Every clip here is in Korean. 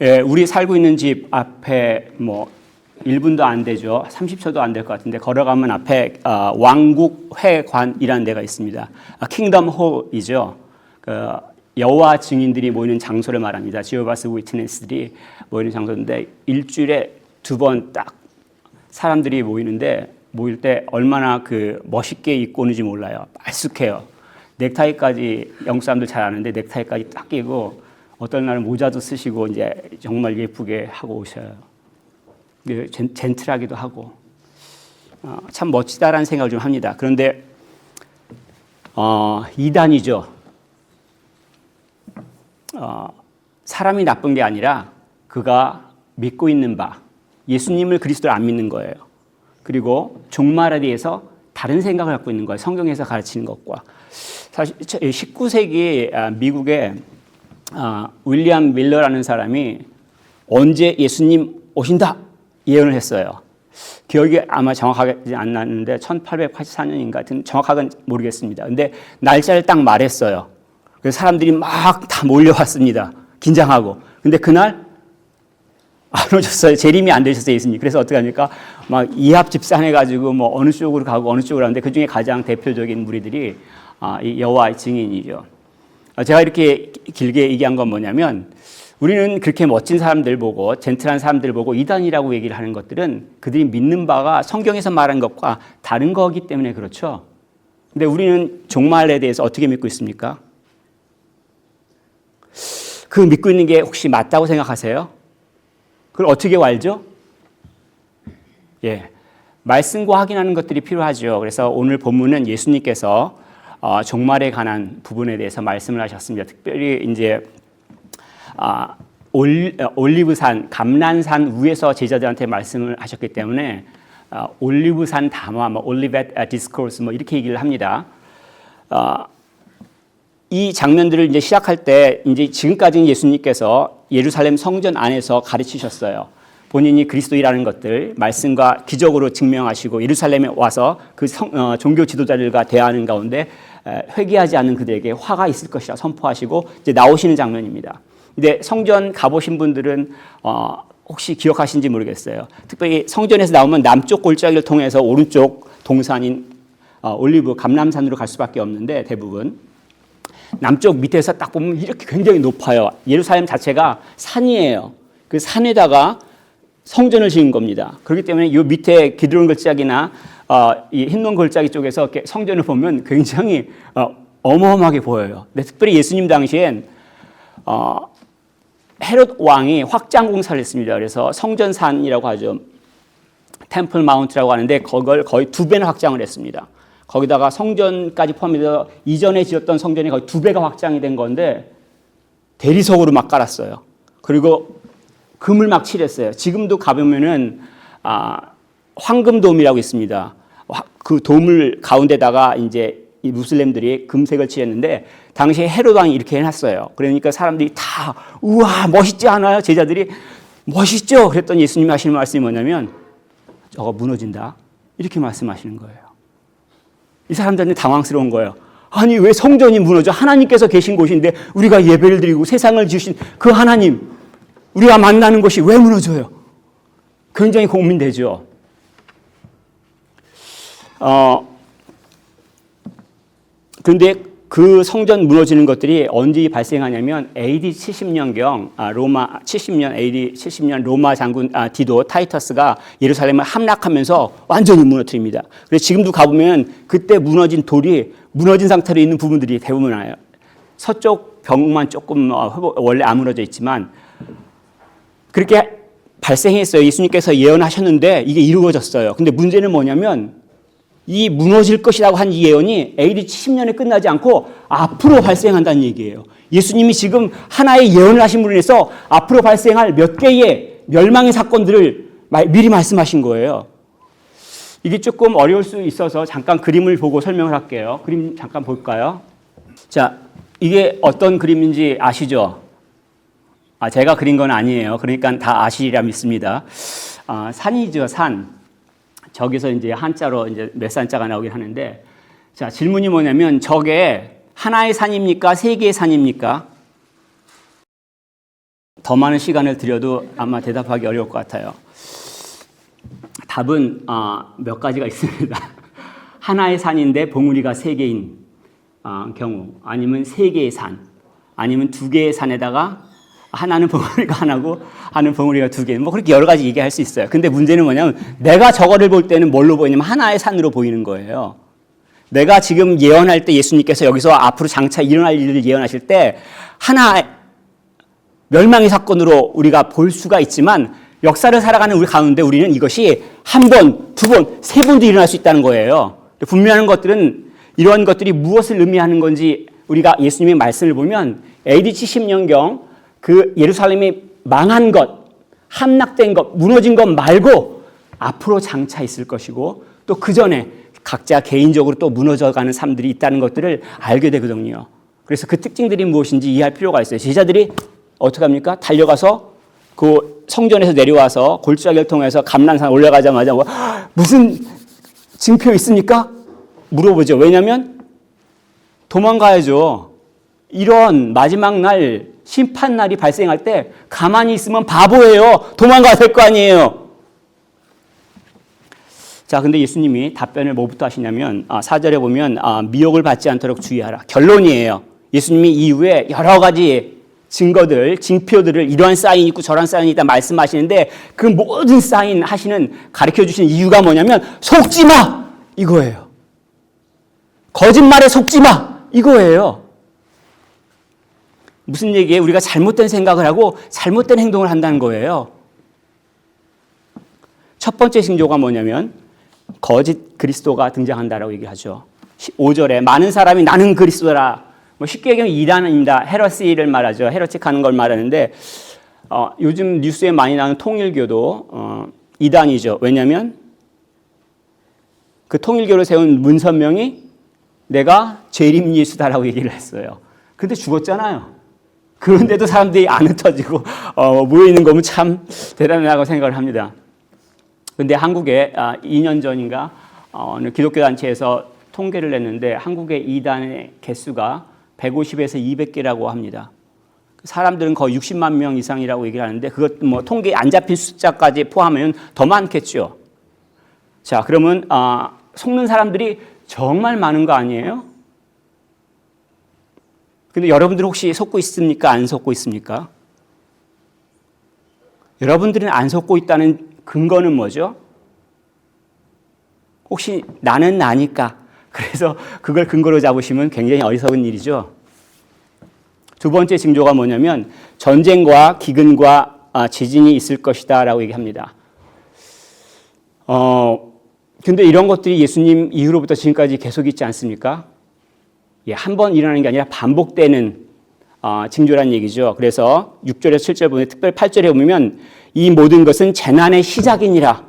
예, 우리 살고 있는 집 앞에 뭐 1분도 안 되죠. 30초도 안 될 것 같은데 걸어가면 앞에 왕국회관이라는 데가 있습니다. 킹덤 홀이죠. 그 여호와 증인들이 모이는 장소를 말합니다. 지오바스 위트니스들이 모이는 장소인데 일주일에 2번 딱 사람들이 모일 때 얼마나 그 멋있게 입고 오는지 몰라요. 말쑥해요. 넥타이까지 영국 사람들 잘 아는데 넥타이까지 딱 끼고 어떤 날은 모자도 쓰시고 이제 정말 예쁘게 하고 오셔요. 젠틀하기도 하고 참 멋지다라는 생각을 좀 합니다. 그런데 이단이죠. 사람이 나쁜 게 아니라 그가 믿고 있는 바 예수님을 그리스도를 안 믿는 거예요. 그리고 종말에 대해서 다른 생각을 갖고 있는 거예요. 성경에서 가르치는 것과. 사실 19세기 미국에 윌리엄 밀러라는 사람이 언제 예수님 오신다 예언을 했어요. 기억이 아마 정확하지 안 나는데 1884년인가 하여튼 정확하게는 모르겠습니다. 근데 날짜를 딱 말했어요. 그래서 사람들이 막 다 몰려왔습니다. 긴장하고. 근데 그날 안 오셨어요. 재림이 안 되셨어요, 예수님. 그래서 어떻게 합니까? 막 이합 집산해가지고 뭐 어느 쪽으로 가고 어느 쪽으로 하는데 그 중에 가장 대표적인 무리들이 이 여호와의 증인이죠. 제가 이렇게 길게 얘기한 건 뭐냐면 우리는 그렇게 멋진 사람들 보고 젠틀한 사람들 보고 이단이라고 얘기를 하는 것들은 그들이 믿는 바가 성경에서 말한 것과 다른 거기 때문에 그렇죠. 근데 우리는 종말에 대해서 어떻게 믿고 있습니까? 그 믿고 있는 게 혹시 맞다고 생각하세요? 그걸 어떻게 알죠? 예, 말씀과 확인하는 것들이 필요하죠. 그래서 오늘 본문은 예수님께서 종말에 관한 부분에 대해서 말씀을 하셨습니다. 특별히 이제 올리브산, 감난산 위에서 제자들한테 말씀을 하셨기 때문에 올리브산 담화, 올리벳 디스코스 이렇게 얘기를 합니다. 이 장면들을 이제 시작할 때 이제 지금까지는 예수님께서 예루살렘 성전 안에서 가르치셨어요. 본인이 그리스도이라는 것들 말씀과 기적으로 증명하시고 예루살렘에 와서 그 종교 지도자들과 대화하는 가운데 회개하지 않는 그들에게 화가 있을 것이라 선포하시고 이제 나오시는 장면입니다. 근데 성전 가보신 분들은 혹시 기억하신지 모르겠어요. 특별히 성전에서 나오면 남쪽 골짜기를 통해서 오른쪽 동산인 올리브 감람산으로 갈 수밖에 없는데 대부분 남쪽 밑에서 딱 보면 이렇게 굉장히 높아요. 예루살렘 자체가 산이에요. 그 산에다가 성전을 지은 겁니다. 그렇기 때문에 이 밑에 기드론 골짜기나 이 흰논 골짜기 쪽에서 이렇게 성전을 보면 굉장히 어마어마하게 보여요. 근데 특별히 예수님 당시엔 헤롯 왕이 확장 공사를 했습니다. 그래서 성전산이라고 하죠. 템플 마운트라고 하는데 그걸 거의 2배나 확장을 했습니다. 거기다가 성전까지 포함해서 이전에 지었던 성전이 거의 2배가 확장이 된 건데 대리석으로 막 깔았어요. 그리고 금을 막 칠했어요. 지금도 가보면은 황금돔이라고 있습니다. 그 돔을 가운데다가 이제 이 무슬림들이 금색을 칠했는데 당시에 헤롯 왕이 이렇게 해놨어요. 그러니까 사람들이 다 우와 멋있지 않아요? 제자들이 멋있죠? 그랬더니 예수님이 하시는 말씀이 뭐냐면 저거 무너진다 이렇게 말씀하시는 거예요. 이 사람들은 당황스러운 거예요. 아니 왜 성전이 무너져? 하나님께서 계신 곳인데 우리가 예배를 드리고 세상을 지으신 그 하나님 우리가 만나는 곳이 왜 무너져요? 굉장히 고민되죠. 그런데 그 성전 무너지는 것들이 언제 발생하냐면 AD 70년경 로마 70년 AD 70년 로마 장군 디도 타이터스가 예루살렘을 함락하면서 완전히 무너뜨립니다. 그래서 지금도 가보면 그때 무너진 돌이 무너진 상태로 있는 부분들이 대부분 나요. 서쪽 벽만 조금 원래 아물어져 있지만 그렇게 발생했어요. 예수님께서 예언하셨는데 이게 이루어졌어요. 근데 문제는 뭐냐면 이 무너질 것이라고 한 이 예언이 AD 70년에 끝나지 않고 앞으로 발생한다는 얘기예요. 예수님이 지금 하나의 예언을 하신 분으로 인해서 앞으로 발생할 몇 개의 멸망의 사건들을 미리 말씀하신 거예요. 이게 조금 어려울 수 있어서 잠깐 그림을 보고 설명을 할게요. 그림 잠깐 볼까요? 자, 이게 어떤 그림인지 아시죠? 제가 그린 건 아니에요. 그러니까 다 아시리라 믿습니다. 산이죠, 산. 저기서 이제 한자로 이제 몇 산자가 나오긴 하는데, 자, 질문이 뭐냐면 저게 하나의 산입니까? 세 개의 산입니까? 더 많은 시간을 들여도 아마 대답하기 어려울 것 같아요. 답은 몇 가지가 있습니다. 하나의 산인데 봉우리가 세 개인 경우, 아니면 세 개의 산, 아니면 두 개의 산에다가 하나는 봉우리가 하나고 하나는 봉우리가 두 개, 뭐 그렇게 여러 가지 얘기할 수 있어요. 근데 문제는 뭐냐면 내가 저거를 볼 때는 뭘로 보이냐면 하나의 산으로 보이는 거예요. 내가 지금 예언할 때 예수님께서 여기서 앞으로 장차 일어날 일을 예언하실 때 하나의 멸망의 사건으로 우리가 볼 수가 있지만 역사를 살아가는 우리 가운데 우리는 이것이 한 번, 두 번, 세 번도 일어날 수 있다는 거예요. 분명한 것들은 이러한 것들이 무엇을 의미하는 건지 우리가 예수님의 말씀을 보면 AD 70년경 그 예루살렘이 망한 것, 함락된 것, 무너진 것 말고 앞으로 장차 있을 것이고 또 그 전에 각자 개인적으로 또 무너져가는 삶들이 있다는 것들을 알게 되거든요. 그래서 그 특징들이 무엇인지 이해할 필요가 있어요. 제자들이 어떻게 합니까? 달려가서 그 성전에서 내려와서 골짜기를 통해서 감람산 올라가자마자 무슨 징표 있습니까? 물어보죠. 왜냐하면 도망가야죠. 이런 마지막 날 심판 날이 발생할 때 가만히 있으면 바보예요. 도망가야 될 거 아니에요. 자, 근데 예수님이 답변을 뭐부터 하시냐면 4절에 보면 미혹을 받지 않도록 주의하라. 결론이에요. 예수님이 이후에 여러 가지 증거들, 징표들을 이러한 사인이 있고 저러한 사인이 있다 말씀하시는데 그 모든 사인 하시는 가르쳐 주시는 이유가 뭐냐면 속지 마! 이거예요. 거짓말에 속지 마! 이거예요. 무슨 얘기예요? 우리가 잘못된 생각을 하고 잘못된 행동을 한다는 거예요. 첫 번째 징조가 뭐냐면 거짓 그리스도가 등장한다라고 얘기하죠. 5절에 많은 사람이 나는 그리스도라. 뭐 쉽게 얘기하면 이단입니다. 헤러시를 말하죠. 헤러틱하는 걸 말하는데 요즘 뉴스에 많이 나오는 통일교도 이단이죠. 왜냐하면 그 통일교를 세운 문선명이 내가 재림 예수다라고 얘기를 했어요. 근데 죽었잖아요. 그런데도 사람들이 안 흩어지고 모여있는 거면 참 대단하다고 생각을 합니다. 근데 한국에 2년 전인가 어느 기독교 단체에서 통계를 냈는데 한국의 이단의 개수가 150에서 200개라고 합니다. 사람들은 거의 60만 명 이상이라고 얘기를 하는데 그것 뭐 통계에 안 잡힌 숫자까지 포함하면 더 많겠죠. 자, 그러면 속는 사람들이 정말 많은 거 아니에요? 근데 여러분들 혹시 속고 있습니까? 안 속고 있습니까? 여러분들은 안 속고 있다는 근거는 뭐죠? 혹시 나는 나니까 그래서 그걸 근거로 잡으시면 굉장히 어리석은 일이죠. 두 번째 징조가 뭐냐면 전쟁과 기근과 지진이 있을 것이다 라고 얘기합니다. 근데 이런 것들이 예수님 이후로부터 지금까지 계속 있지 않습니까? 한 번 일어나는 게 아니라 반복되는 징조란 얘기죠. 그래서 6절에서 7절 보면 특별히 8절에 보면 이 모든 것은 재난의 시작이니라.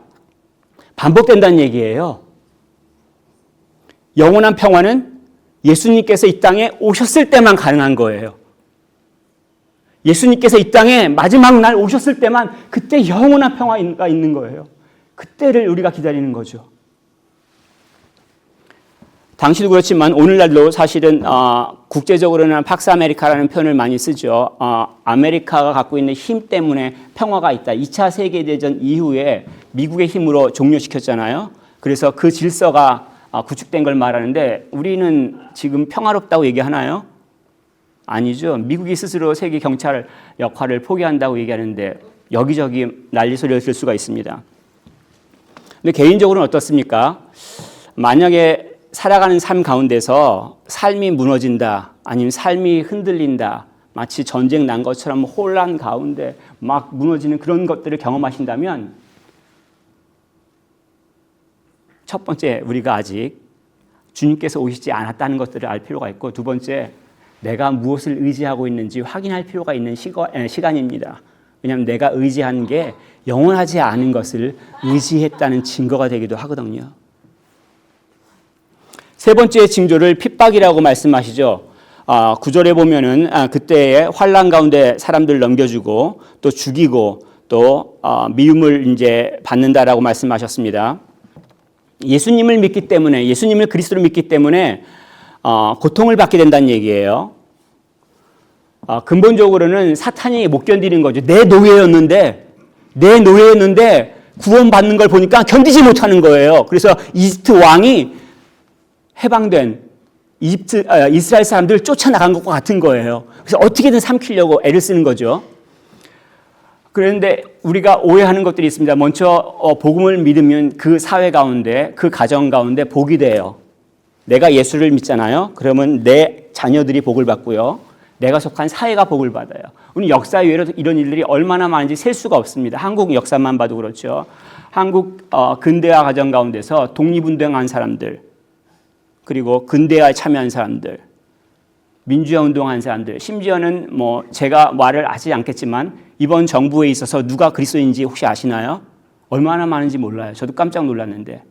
반복된다는 얘기예요. 영원한 평화는 예수님께서 이 땅에 오셨을 때만 가능한 거예요. 예수님께서 이 땅에 마지막 날 오셨을 때만 그때 영원한 평화가 있는 거예요. 그때를 우리가 기다리는 거죠. 당시도 그렇지만 오늘날도 사실은 국제적으로는 팍스 아메리카라는 표현을 많이 쓰죠. 아메리카가 갖고 있는 힘 때문에 평화가 있다. 2차 세계대전 이후에 미국의 힘으로 종료시켰잖아요. 그래서 그 질서가 구축된 걸 말하는데 우리는 지금 평화롭다고 얘기하나요? 아니죠. 미국이 스스로 세계 경찰 역할을 포기한다고 얘기하는데 여기저기 난리소리를 들 수가 있습니다. 근데 개인적으로는 어떻습니까? 만약에 살아가는 삶 가운데서 삶이 무너진다, 아니면 삶이 흔들린다, 마치 전쟁 난 것처럼 혼란 가운데 막 무너지는 그런 것들을 경험하신다면 첫 번째, 우리가 아직 주님께서 오시지 않았다는 것들을 알 필요가 있고 두 번째, 내가 무엇을 의지하고 있는지 확인할 필요가 있는 시간입니다. 왜냐하면 내가 의지한 게 영원하지 않은 것을 의지했다는 증거가 되기도 하거든요. 세 번째 징조를 핍박이라고 말씀하시죠. 9절에 보면은 그때에 환난 가운데 사람들 넘겨주고 또 죽이고 또 미움을 이제 받는다라고 말씀하셨습니다. 예수님을 믿기 때문에 예수님을 그리스도로 믿기 때문에 고통을 받게 된다는 얘기예요. 근본적으로는 사탄이 못 견디는 거죠. 내 노예였는데 구원받는 걸 보니까 견디지 못하는 거예요. 그래서 이집트 왕이 해방된 이스라엘 사람들을 쫓아나간 것과 같은 거예요. 그래서 어떻게든 삼키려고 애를 쓰는 거죠. 그런데 우리가 오해하는 것들이 있습니다. 먼저 복음을 믿으면 그 사회 가운데, 그 가정 가운데 복이 돼요. 내가 예수를 믿잖아요. 그러면 내 자녀들이 복을 받고요. 내가 속한 사회가 복을 받아요. 우리 역사 외로 이런 일들이 얼마나 많은지 셀 수가 없습니다. 한국 역사만 봐도 그렇죠. 한국 근대화 과정 가운데서 독립운동한 사람들, 그리고 근대화에 참여한 사람들, 민주화 운동한 사람들, 심지어는 제가 말을 하지 않겠지만 이번 정부에 있어서 누가 그리스도인지 혹시 아시나요? 얼마나 많은지 몰라요. 저도 깜짝 놀랐는데.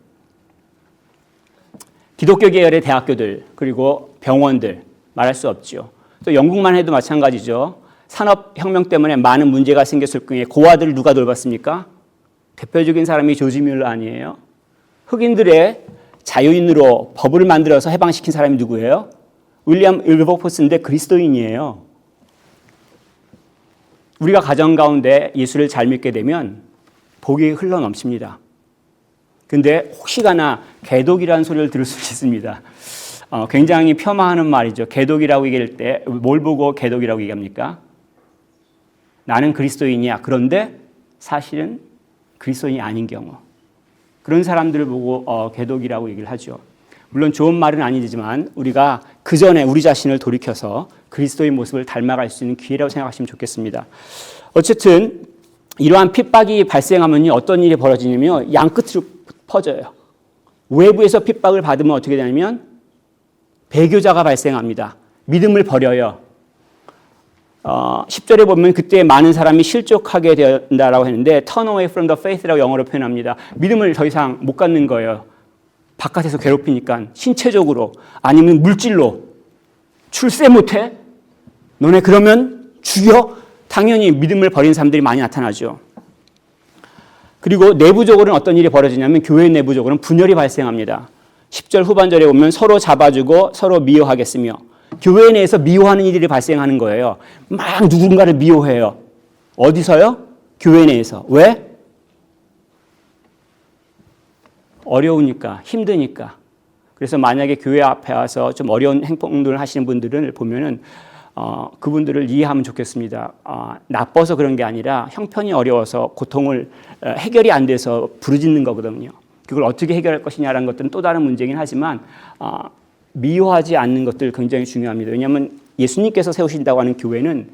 기독교 계열의 대학교들, 그리고 병원들 말할 수 없죠. 또 영국만 해도 마찬가지죠. 산업혁명 때문에 많은 문제가 생겼을 경우에 고아들을 누가 돌봤습니까? 대표적인 사람이 조지 뮬러 아니에요? 흑인들의 자유인으로 법을 만들어서 해방시킨 사람이 누구예요? 윌리엄 윌버포스인데 그리스도인이에요. 우리가 가정 가운데 예수를 잘 믿게 되면 복이 흘러넘칩니다. 근데 혹시나 개독이라는 소리를 들을 수 있습니다. 굉장히 폄하하는 말이죠. 개독이라고 얘기할 때 뭘 보고 개독이라고 얘기합니까? 나는 그리스도인이야. 그런데 사실은 그리스도인이 아닌 경우. 그런 사람들을 보고 개독이라고 얘기를 하죠. 물론 좋은 말은 아니지만 우리가 그 전에 우리 자신을 돌이켜서 그리스도의 모습을 닮아갈 수 있는 기회라고 생각하시면 좋겠습니다. 어쨌든 이러한 핍박이 발생하면 어떤 일이 벌어지냐면 양끝으로 퍼져요. 외부에서 핍박을 받으면 어떻게 되냐면 배교자가 발생합니다. 믿음을 버려요. 10절에 보면 그때 많은 사람이 실족하게 된다라고 했는데 turn away from the faith라고 영어로 표현합니다. 믿음을 더 이상 못 갖는 거예요. 바깥에서 괴롭히니까 신체적으로 아니면 물질로 출세 못해? 너네 그러면 죽여? 당연히 믿음을 버린 사람들이 많이 나타나죠. 그리고 내부적으로는 어떤 일이 벌어지냐면 교회 내부적으로는 분열이 발생합니다. 10절 후반절에 보면 서로 잡아주고 서로 미워하겠으며 교회 내에서 미워하는 일이 발생하는 거예요. 막 누군가를 미워해요. 어디서요? 교회 내에서. 왜? 어려우니까, 힘드니까. 그래서 만약에 교회 앞에 와서 좀 어려운 행동들을 하시는 분들을 보면은 그분들을 이해하면 좋겠습니다. 나빠서 그런 게 아니라 형편이 어려워서 고통을 해결이 안 돼서 부르짖는 거거든요. 그걸 어떻게 해결할 것이냐라는 것들은 또 다른 문제긴 하지만 미워하지 않는 것들 굉장히 중요합니다. 왜냐하면 예수님께서 세우신다고 하는 교회는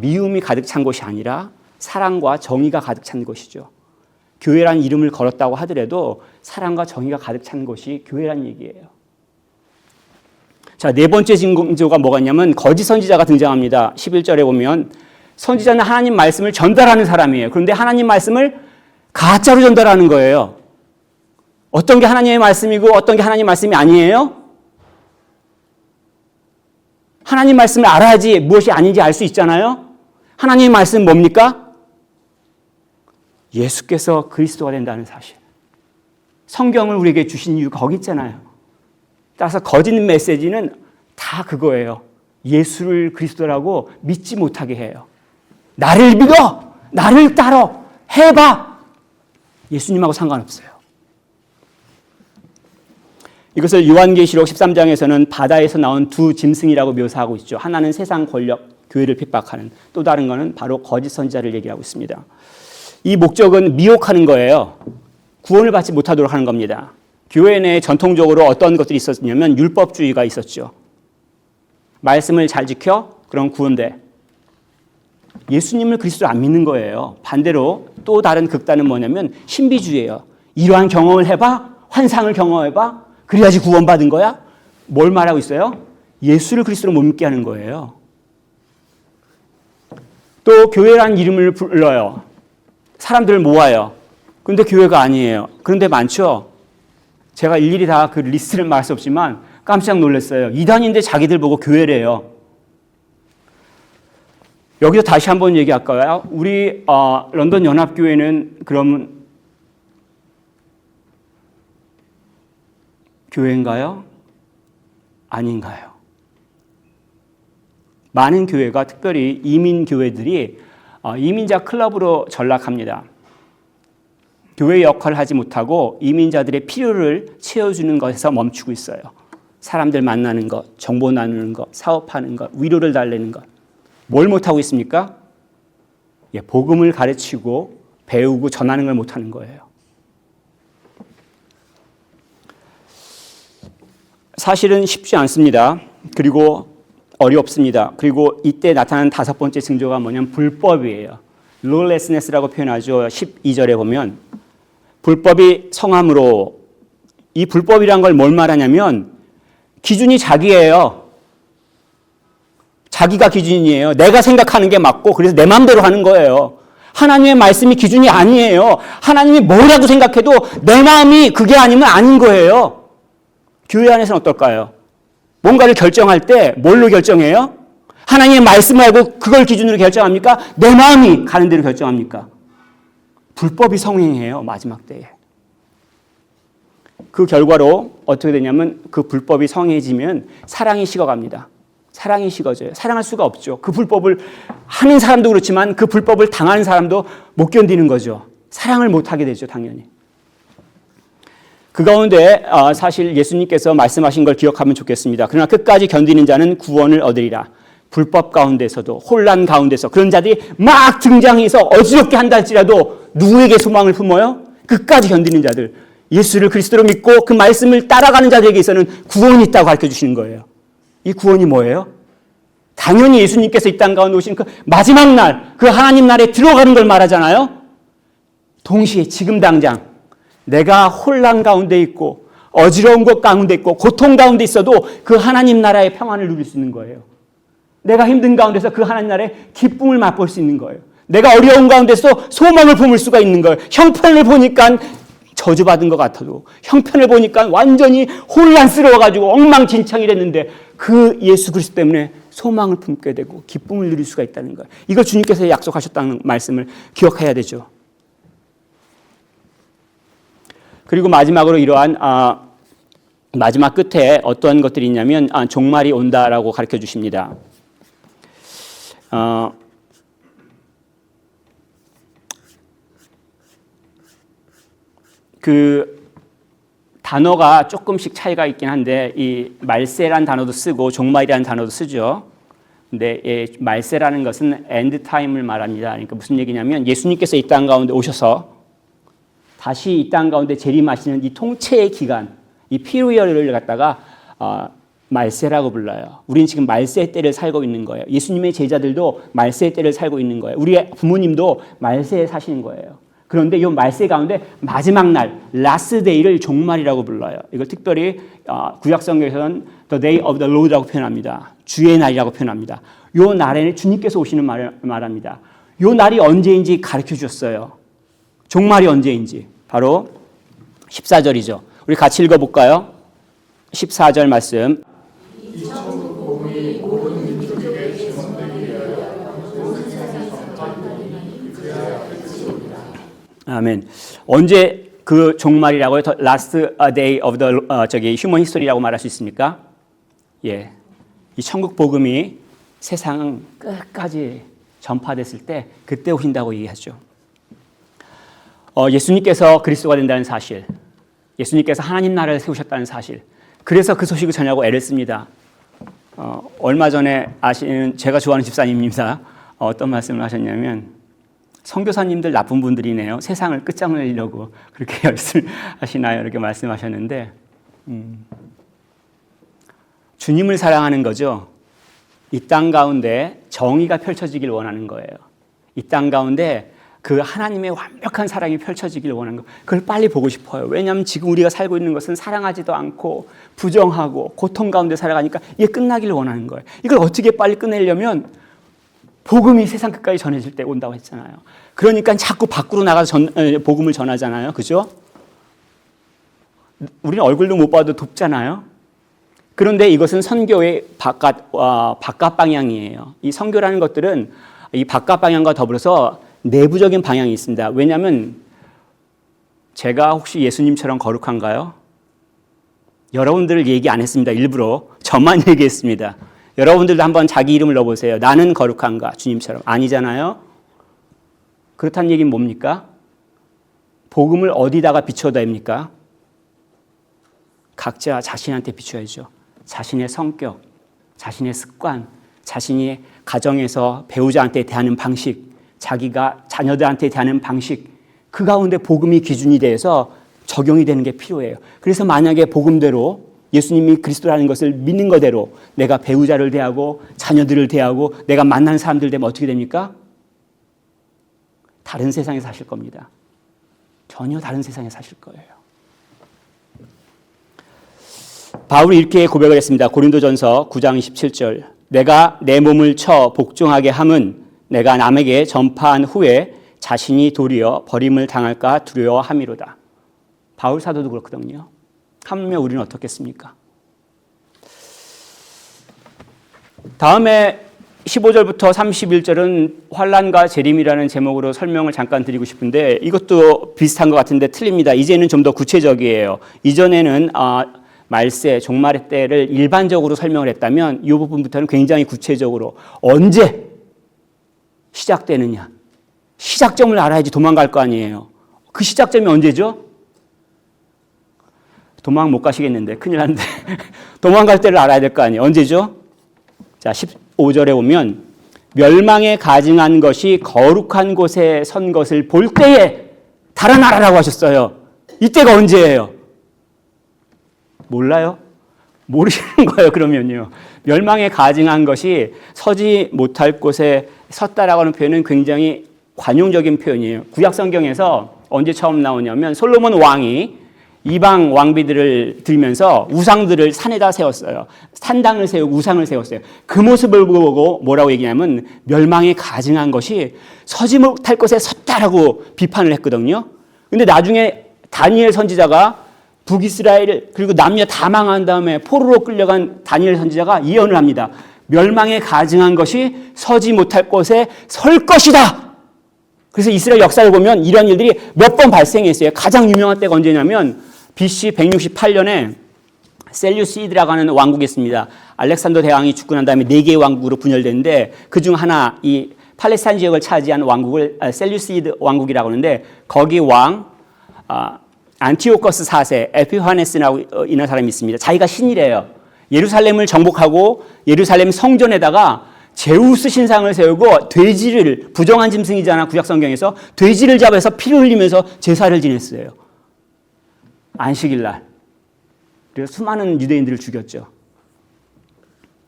미움이 가득 찬 곳이 아니라 사랑과 정의가 가득 찬 곳이죠. 교회라는 이름을 걸었다고 하더라도 사랑과 정의가 가득 찬 곳이 교회라는 얘기예요. 자, 네 번째 징조가 뭐가 있냐면 거짓 선지자가 등장합니다. 11절에 보면 선지자는 하나님 말씀을 전달하는 사람이에요. 그런데 하나님 말씀을 가짜로 전달하는 거예요. 어떤 게 하나님의 말씀이고 어떤 게 하나님 말씀이 아니에요? 하나님 말씀을 알아야지 무엇이 아닌지 알 수 있잖아요. 하나님의 말씀은 뭡니까? 예수께서 그리스도가 된다는 사실. 성경을 우리에게 주신 이유가 거기 있잖아요. 따라서 거짓 메시지는 다 그거예요. 예수를 그리스도라고 믿지 못하게 해요. 나를 믿어! 나를 따라! 해봐! 예수님하고 상관없어요. 이것을 요한계시록 13장에서는 바다에서 나온 두 짐승이라고 묘사하고 있죠. 하나는 세상 권력, 교회를 핍박하는, 또 다른 것은 바로 거짓 선지자를 얘기하고 있습니다. 이 목적은 미혹하는 거예요. 구원을 받지 못하도록 하는 겁니다. 교회 내에 전통적으로 어떤 것들이 있었냐면 율법주의가 있었죠. 말씀을 잘 지켜? 그럼 구원돼. 예수님을 그리스도를 안 믿는 거예요. 반대로 또 다른 극단은 뭐냐면 신비주의예요. 이러한 경험을 해봐? 환상을 경험해봐? 그래야지 구원받은 거야? 뭘 말하고 있어요? 예수를 그리스도로 못 믿게 하는 거예요. 또 교회라는 이름을 불러요. 사람들을 모아요. 그런데 교회가 아니에요. 그런데 많죠? 제가 일일이 다 그 리스트를 말할 수 없지만 깜짝 놀랐어요. 이단인데 자기들 보고 교회래요. 여기서 다시 한번 얘기할까요? 우리 런던 연합교회는 그러면 교회인가요? 아닌가요? 많은 교회가 특별히 이민 교회들이 이민자 클럽으로 전락합니다. 교회 역할을 하지 못하고 이민자들의 필요를 채워주는 것에서 멈추고 있어요. 사람들 만나는 것, 정보 나누는 것, 사업하는 것, 위로를 달래는 것. 뭘 못하고 있습니까? 복음을 가르치고 배우고 전하는 걸 못하는 거예요. 사실은 쉽지 않습니다. 그리고 어렵습니다. 그리고 이때 나타나는 다섯 번째 징조가 뭐냐면 불법이에요. lawlessness라고 표현하죠. 12절에 보면 불법이 성함으로, 이 불법이란 걸 뭘 말하냐면 기준이 자기예요. 자기가 기준이에요. 내가 생각하는 게 맞고 그래서 내 마음대로 하는 거예요. 하나님의 말씀이 기준이 아니에요. 하나님이 뭐라고 생각해도 내 마음이 그게 아니면 아닌 거예요. 교회 안에서는 어떨까요? 뭔가를 결정할 때 뭘로 결정해요? 하나님의 말씀 말고 그걸 기준으로 결정합니까? 내 마음이 가는 대로 결정합니까? 불법이 성행해요. 마지막 때에. 그 결과로 어떻게 되냐면 그 불법이 성행해지면 사랑이 식어갑니다. 사랑이 식어져요. 사랑할 수가 없죠. 그 불법을 하는 사람도 그렇지만 그 불법을 당하는 사람도 못 견디는 거죠. 사랑을 못하게 되죠. 당연히. 그 가운데 사실 예수님께서 말씀하신 걸 기억하면 좋겠습니다. 그러나 끝까지 견디는 자는 구원을 얻으리라. 불법 가운데서도 혼란 가운데서 그런 자들이 막 등장해서 어지럽게 한다 할지라도 누구에게 소망을 품어요? 끝까지 견디는 자들. 예수를 그리스도로 믿고 그 말씀을 따라가는 자들에게서는 구원이 있다고 가르쳐주시는 거예요. 이 구원이 뭐예요? 당연히 예수님께서 이 땅 가운데 오신 그 마지막 날, 그 하나님 나라에 들어가는 걸 말하잖아요. 동시에 지금 당장 내가 혼란 가운데 있고 어지러운 것 가운데 있고 고통 가운데 있어도 그 하나님 나라의 평안을 누릴 수 있는 거예요. 내가 힘든 가운데서 그 하나님 나라의 기쁨을 맛볼 수 있는 거예요. 내가 어려운 가운데서 소망을 품을 수가 있는 거예요. 형편을 보니까 저주받은 것 같아도 형편을 보니까 완전히 혼란스러워가지고 엉망진창이 됐는데 그 예수 그리스도 때문에 소망을 품게 되고 기쁨을 누릴 수가 있다는 거예요. 이걸 주님께서 약속하셨다는 말씀을 기억해야 되죠. 그리고 마지막으로 이러한 마지막 끝에 어떤 것들이 있냐면 종말이 온다라고 가르쳐 주십니다. 그 단어가 조금씩 차이가 있긴 한데 이 말세라는 단어도 쓰고 종말이라는 단어도 쓰죠. 근데 말세라는 것은 엔드 타임을 말합니다. 그러니까 무슨 얘기냐면 예수님께서 이 땅 가운데 오셔서 다시 이 땅 가운데 재림하시는 이 통치의 기간, 이 피리어드를 갖다가 말세라고 불러요. 우리는 지금 말세의 때를 살고 있는 거예요. 예수님의 제자들도 말세의 때를 살고 있는 거예요. 우리의 부모님도 말세에 사시는 거예요. 그런데 이 말세 가운데 마지막 날, 라스트 데이를 종말이라고 불러요. 이걸 특별히 구약성경에서는 the day of the Lord라고 표현합니다. 주의 날이라고 표현합니다. 이 날에는 주님께서 오시는 말을 말합니다. 이 날이 언제인지 가르쳐 주셨어요. 종말이 언제인지. 바로 14절이죠. 우리 같이 읽어볼까요? 14절 말씀. 아멘. 언제 그 종말이라고요? Last day of the human history라고 말할 수 있습니까? 예, 이 천국 복음이 세상 끝까지 전파됐을 때 그때 오신다고 얘기하죠. 예수님께서 그리스도가 된다는 사실, 예수님께서 하나님 나라를 세우셨다는 사실, 그래서 그 소식을 전하고 애를 씁니다. 얼마 전에 아시는 제가 좋아하는 집사님입니다. 어떤 말씀을 하셨냐면 선교사님들 나쁜 분들이네요. 세상을 끝장내려고 그렇게 열심히 하시나요? 이렇게 말씀하셨는데 주님을 사랑하는 거죠. 이 땅 가운데 정의가 펼쳐지길 원하는 거예요. 이 땅 가운데 그 하나님의 완벽한 사랑이 펼쳐지길 원하는 거. 그걸 빨리 보고 싶어요. 왜냐하면 지금 우리가 살고 있는 것은 사랑하지도 않고 부정하고 고통 가운데 살아가니까 이게 끝나길 원하는 거예요. 이걸 어떻게 빨리 끝내려면 복음이 세상 끝까지 전해질 때 온다고 했잖아요. 그러니까 자꾸 밖으로 나가서 복음을 전하잖아요. 그죠? 우리는 얼굴도 못 봐도 돕잖아요. 그런데 이것은 선교의 바깥 방향이에요. 이 선교라는 것들은 이 바깥 방향과 더불어서 내부적인 방향이 있습니다. 왜냐하면 제가 혹시 예수님처럼 거룩한가요? 여러분들을 얘기 안 했습니다. 일부러 저만 얘기했습니다. 여러분들도 한번 자기 이름을 넣어보세요. 나는 거룩한가? 주님처럼. 아니잖아요. 그렇다는 얘기는 뭡니까? 복음을 어디다가 비춰야 됩니까? 각자 자신한테 비춰야죠. 자신의 성격, 자신의 습관, 자신이 가정에서 배우자한테 대하는 방식, 자기가 자녀들한테 대하는 방식, 그 가운데 복음이 기준이 돼서 적용이 되는 게 필요해요. 그래서 만약에 복음대로 예수님이 그리스도라는 것을 믿는 거대로 내가 배우자를 대하고 자녀들을 대하고 내가 만나는 사람들 되면 어떻게 됩니까? 다른 세상에 사실 겁니다. 전혀 다른 세상에 사실 거예요. 바울이 이렇게 고백을 했습니다. 고린도전서 9장 27절. 내가 내 몸을 쳐 복종하게 함은 내가 남에게 전파한 후에 자신이 도리어 버림을 당할까 두려워함이로다. 바울 사도도 그렇거든요. 하물며 우리는 어떻겠습니까? 다음에 15절부터 31절은 환난과 재림이라는 제목으로 설명을 잠깐 드리고 싶은데 이것도 비슷한 것 같은데 틀립니다. 이제는 좀 더 구체적이에요. 이전에는 말세, 종말의 때를 일반적으로 설명을 했다면 이 부분부터는 굉장히 구체적으로 언제 시작되느냐. 시작점을 알아야지 도망갈 거 아니에요. 그 시작점이 언제죠? 도망 못 가시겠는데 큰일 났는데 도망갈 때를 알아야 될 거 아니에요. 언제죠? 자, 15절에 보면 멸망에 가증한 것이 거룩한 곳에 선 것을 볼 때에 달아나라라고 하셨어요. 이때가 언제예요? 몰라요? 모르시는 거예요. 그러면요. 멸망에 가증한 것이 서지 못할 곳에 섰다라고 하는 표현은 굉장히 관용적인 표현이에요. 구약 성경에서 언제 처음 나오냐면 솔로몬 왕이 이방 왕비들을 들면서 우상들을 산에다 세웠어요. 산당을 세우고 우상을 세웠어요. 그 모습을 보고 뭐라고 얘기하냐면 멸망에 가증한 것이 서지 못할 곳에 섰다라고 비판을 했거든요. 근데 나중에 다니엘 선지자가 북이스라엘 그리고 남녀 다 망한 다음에 포로로 끌려간 다니엘 선지자가 예언을 합니다. 멸망에 가증한 것이 서지 못할 곳에 설 것이다. 그래서 이스라엘 역사를 보면 이런 일들이 몇 번 발생했어요. 가장 유명한 때가 언제냐면 BC 168년에 셀류시드라고 하는 왕국이 있습니다. 알렉산더 대왕이 죽고 난 다음에 4개의 왕국으로 분열됐는데 그중 하나 이 팔레스타인 지역을 차지한 왕국을 셀류시드 왕국이라고 하는데 거기 왕 안티오커스 4세 에피파네스라고 이런 사람이 있습니다. 자기가 신이래요. 예루살렘을 정복하고 예루살렘 성전에다가 제우스 신상을 세우고 돼지를 부정한 짐승이잖아. 구약 성경에서 돼지를 잡아서 피를 흘리면서 제사를 지냈어요. 안식일 날. 그래서 수많은 유대인들을 죽였죠.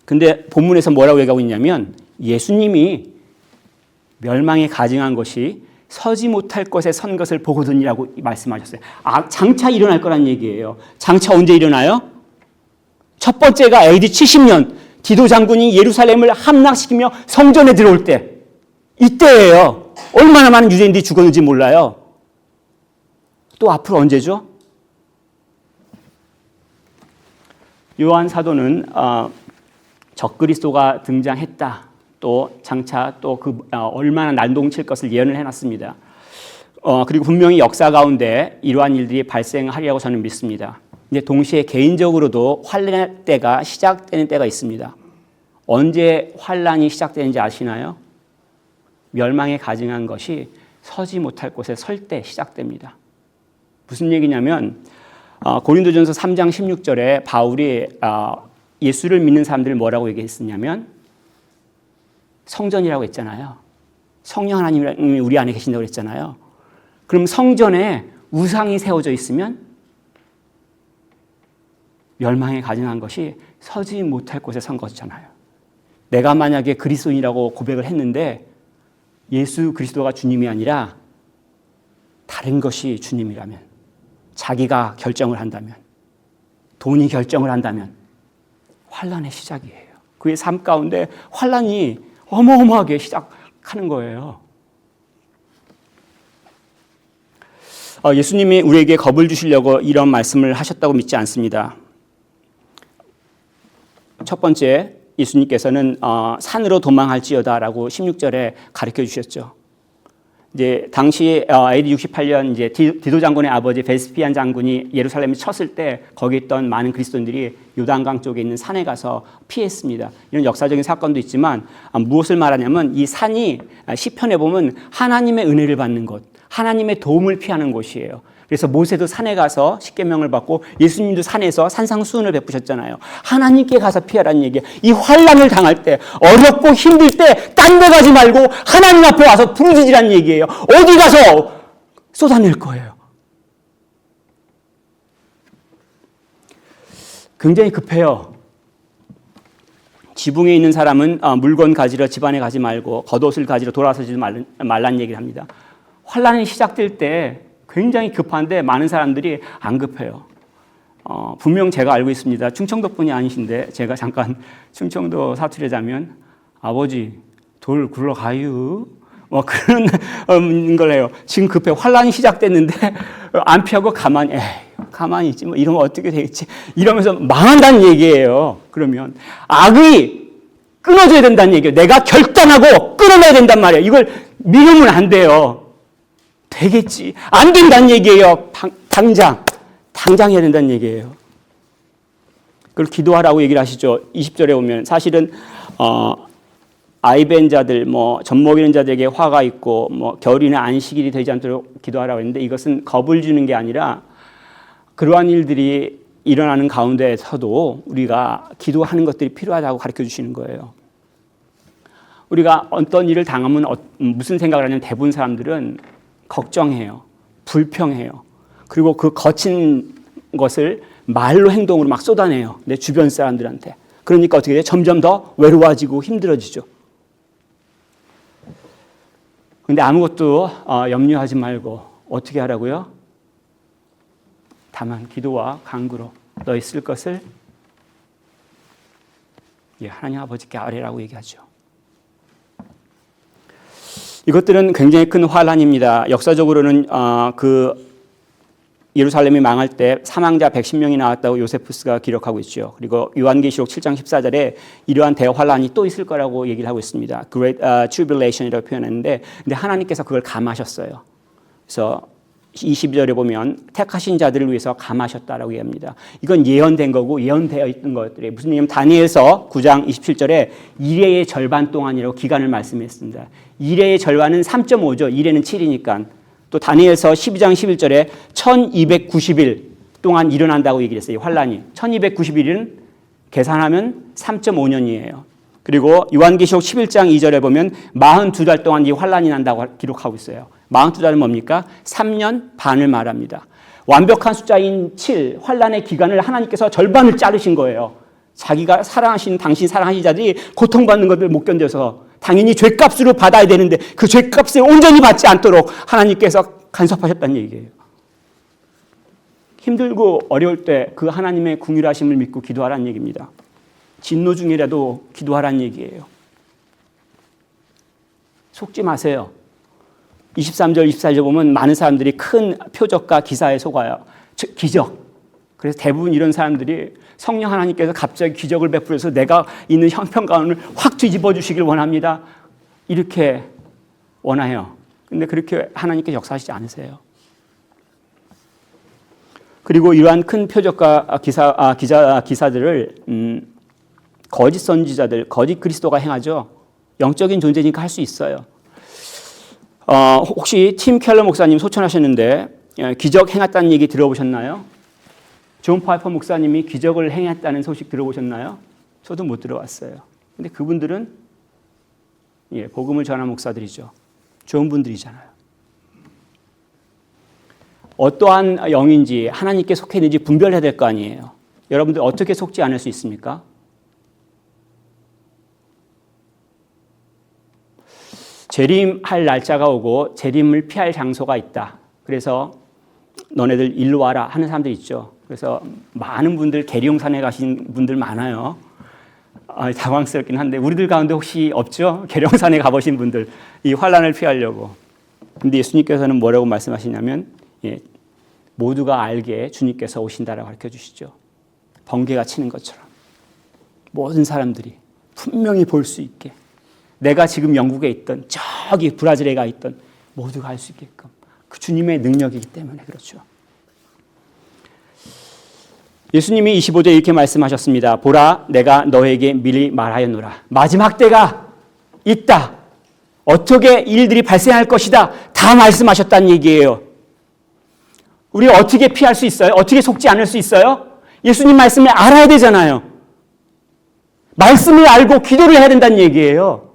근데 본문에서 뭐라고 얘기하고 있냐면 예수님이 멸망에 가증한 것이 서지 못할 것에 선 것을 보거든이라고 말씀하셨어요. 장차 일어날 거란 얘기예요. 장차 언제 일어나요? 첫 번째가 AD 70년 디도 장군이 예루살렘을 함락시키며 성전에 들어올 때 이때예요. 얼마나 많은 유대인들이 죽었는지 몰라요. 또 앞으로 언제죠? 요한 사도는 적그리스도가 등장했다. 또 장차 또 그 얼마나 난동칠 것을 예언을 해놨습니다. 그리고 분명히 역사 가운데 이러한 일들이 발생하리라고 저는 믿습니다. 근데 동시에 개인적으로도 환란의 때가 시작되는 때가 있습니다. 언제 환란이 시작되는지 아시나요? 멸망에 가증한 것이 서지 못할 곳에 설 때 시작됩니다. 무슨 얘기냐면 고린도전서 3장 16절에 바울이 예수를 믿는 사람들을 뭐라고 얘기했었냐면 성전이라고 했잖아요. 성령 하나님이 우리 안에 계신다고 했잖아요. 그럼 성전에 우상이 세워져 있으면 멸망에 가증한 것이 서지 못할 곳에 선 것이잖아요. 내가 만약에 그리스도인이라고 고백을 했는데 예수 그리스도가 주님이 아니라 다른 것이 주님이라면, 자기가 결정을 한다면, 돈이 결정을 한다면 환란의 시작이에요. 그의 삶 가운데 환란이 어마어마하게 시작하는 거예요. 예수님이 우리에게 겁을 주시려고 이런 말씀을 하셨다고 믿지 않습니다. 첫 번째, 예수님께서는 산으로 도망할지어다라고 16절에 가르쳐 주셨죠. 이제 당시 AD 68년 이제 디도 장군의 아버지 베스피안 장군이 예루살렘에 쳤을 때 거기 있던 많은 그리스도인들이 요단강 쪽에 있는 산에 가서 피했습니다. 이런 역사적인 사건도 있지만 무엇을 말하냐면 이 산이 시편에 보면 하나님의 은혜를 받는 곳, 하나님의 도움을 피하는 곳이에요. 그래서 모세도 산에 가서 십계명을 받고 예수님도 산에서 산상수훈을 베푸셨잖아요. 하나님께 가서 피하라는 얘기예요. 이 환난을 당할 때, 어렵고 힘들 때 딴 데 가지 말고 하나님 앞에 와서 부르짖으라는 얘기예요. 어디 가서 쏟아낼 거예요. 굉장히 급해요. 지붕에 있는 사람은 물건 가지러 집안에 가지 말고 겉옷을 가지러 돌아서지 말라는 얘기를 합니다. 환난이 시작될 때 굉장히 급한데 많은 사람들이 안 급해요. 분명 제가 알고 있습니다. 충청도 분이 아니신데 제가 잠깐 충청도 사투리 자면 아버지 돌 굴러가유 뭐 그런 걸 해요. 지금 급해 환난이 시작됐는데 안 피하고 가만히 있지 뭐 이러면 어떻게 되겠지 이러면서 망한다는 얘기예요. 그러면 악이 끊어져야 된다는 얘기예요. 내가 결단하고 끊어내야 된단 말이에요. 이걸 미루면 안 돼요. 되겠지. 안 된다는 얘기예요. 당장 해야 된다는 얘기예요. 그걸 기도하라고 얘기를 하시죠. 20절에 오면 사실은 아이 벤 자들, 젖 먹이는 자들에게 화가 있고 겨울이나 안식일이 되지 않도록 기도하라고 했는데 이것은 겁을 주는 게 아니라 그러한 일들이 일어나는 가운데서도 우리가 기도하는 것들이 필요하다고 가르쳐 주시는 거예요. 우리가 어떤 일을 당하면 무슨 생각을 하냐면 대부분 사람들은 걱정해요. 불평해요. 그리고 그 거친 것을 말로 행동으로 막 쏟아내요. 내 주변 사람들한테. 그러니까 어떻게 돼요? 점점 더 외로워지고 힘들어지죠. 그런데 아무것도 염려하지 말고 어떻게 하라고요? 다만 기도와 간구로 너희 쓸 것을 하나님 아버지께 아뢰라고 얘기하죠. 이것들은 굉장히 큰 환난입니다. 역사적으로는 그 예루살렘이 망할 때 사망자 110명이 나왔다고 요세푸스가 기록하고 있죠. 그리고 요한계시록 7장 14절에 이러한 대환란이 또 있을 거라고 얘기를 하고 있습니다. Great Tribulation이라고 표현했는데 근데 하나님께서 그걸 감하셨어요. 그래서 22절에 보면 택하신 자들을 위해서 감하셨다라고 얘기합니다. 이건 예언된 거고 예언되어 있던 것들이 무슨 얘기냐면 다니엘서 9장 27절에 이레의 절반 동안이라고 기간을 말씀했습니다. 이레의 절반은 3.5죠. 이레는 7이니까. 또 다니엘서 12장 11절에 1290일 동안 일어난다고 얘기를 했어요. 환란이. 1290일은 계산하면 3.5년이에요. 그리고 요한계시록 11장 2절에 보면 42달 동안 이 환란이 난다고 기록하고 있어요. 42달은 뭡니까? 3년 반을 말합니다. 완벽한 숫자인 7, 환란의 기간을 하나님께서 절반을 자르신 거예요. 자기가 사랑하신 당신 사랑하신 자들이 고통받는 것을 못 견뎌서 당연히 죄값으로 받아야 되는데 그 죄값을 온전히 받지 않도록 하나님께서 간섭하셨다는 얘기예요. 힘들고 어려울 때 그 하나님의 긍휼하심을 믿고 기도하라는 얘기입니다. 진노 중이라도 기도하라는 얘기예요. 속지 마세요. 23절, 24절 보면 많은 사람들이 큰 표적과 기사에 속아요. 기적. 그래서 대부분 이런 사람들이 성령 하나님께서 갑자기 기적을 베풀어서 내가 있는 형편가운을 확 뒤집어 주시길 원합니다. 이렇게 원해요. 근데 그렇게 하나님께서 역사하시지 않으세요. 그리고 이러한 큰 표적과 기사들을 거짓 선지자들, 거짓 그리스도가 행하죠. 영적인 존재니까 할 수 있어요. 혹시 팀 켈러 목사님 소천하셨는데 기적 행했다는 얘기 들어보셨나요? 존 파이퍼 목사님이 기적을 행했다는 소식 들어보셨나요? 저도 못 들어왔어요. 근데 그분들은 복음을 전한 목사들이죠. 좋은 분들이잖아요. 어떠한 영인지 하나님께 속해 있는지 분별해야 될 거 아니에요. 여러분들 어떻게 속지 않을 수 있습니까? 재림할 날짜가 오고 재림을 피할 장소가 있다. 그래서 너네들 일로 와라 하는 사람들 있죠. 그래서 많은 분들 계룡산에 가신 분들 많아요. 당황스럽긴 한데 우리들 가운데 혹시 없죠? 계룡산에 가보신 분들 이 환난을 피하려고. 근데 예수님께서는 뭐라고 말씀하시냐면 모두가 알게 주님께서 오신다라고 가르쳐 주시죠. 번개가 치는 것처럼 모든 사람들이 분명히 볼 수 있게 내가 지금 영국에 있던 저기 브라질에 가 있던 모두가 할 수 있게끔. 그 주님의 능력이기 때문에 그렇죠. 예수님이 25절에 이렇게 말씀하셨습니다. 보라, 내가 너에게 미리 말하였노라. 마지막 때가 있다. 어떻게 일들이 발생할 것이다. 다 말씀하셨다는 얘기예요. 우리 어떻게 피할 수 있어요? 어떻게 속지 않을 수 있어요? 예수님 말씀을 알아야 되잖아요. 말씀을 알고 기도를 해야 된다는 얘기예요.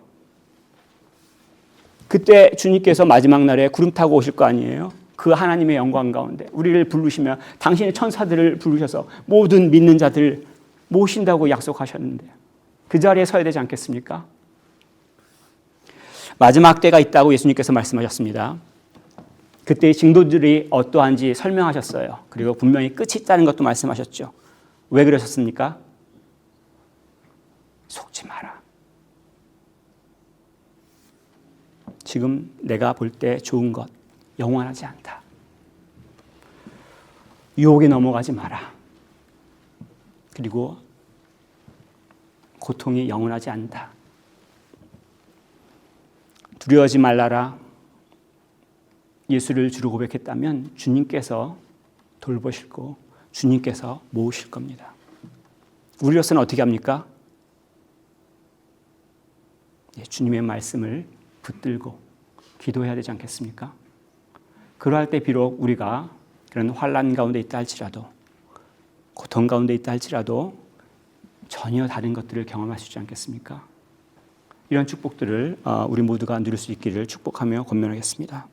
그때 주님께서 마지막 날에 구름 타고 오실 거 아니에요? 그 하나님의 영광 가운데 우리를 부르시며 당신의 천사들을 부르셔서 모든 믿는 자들 모신다고 약속하셨는데 그 자리에 서야 되지 않겠습니까? 마지막 때가 있다고 예수님께서 말씀하셨습니다. 그때의 징조들이 어떠한지 설명하셨어요. 그리고 분명히 끝이 있다는 것도 말씀하셨죠. 왜 그러셨습니까? 속지 마라. 지금 내가 볼 때 좋은 것 영원하지 않다. 유혹에 넘어가지 마라. 그리고 고통이 영원하지 않다. 두려워하지 말라라. 예수를 주로 고백했다면 주님께서 돌보시고 주님께서 모으실 겁니다. 우리로서는 어떻게 합니까? 주님의 말씀을 붙들고 기도해야 되지 않겠습니까? 그러할 때 비록 우리가 그런 환난 가운데 있다 할지라도 고통 가운데 있다 할지라도 전혀 다른 것들을 경험할 수 있지 않겠습니까? 이런 축복들을 우리 모두가 누릴 수 있기를 축복하며 권면하겠습니다.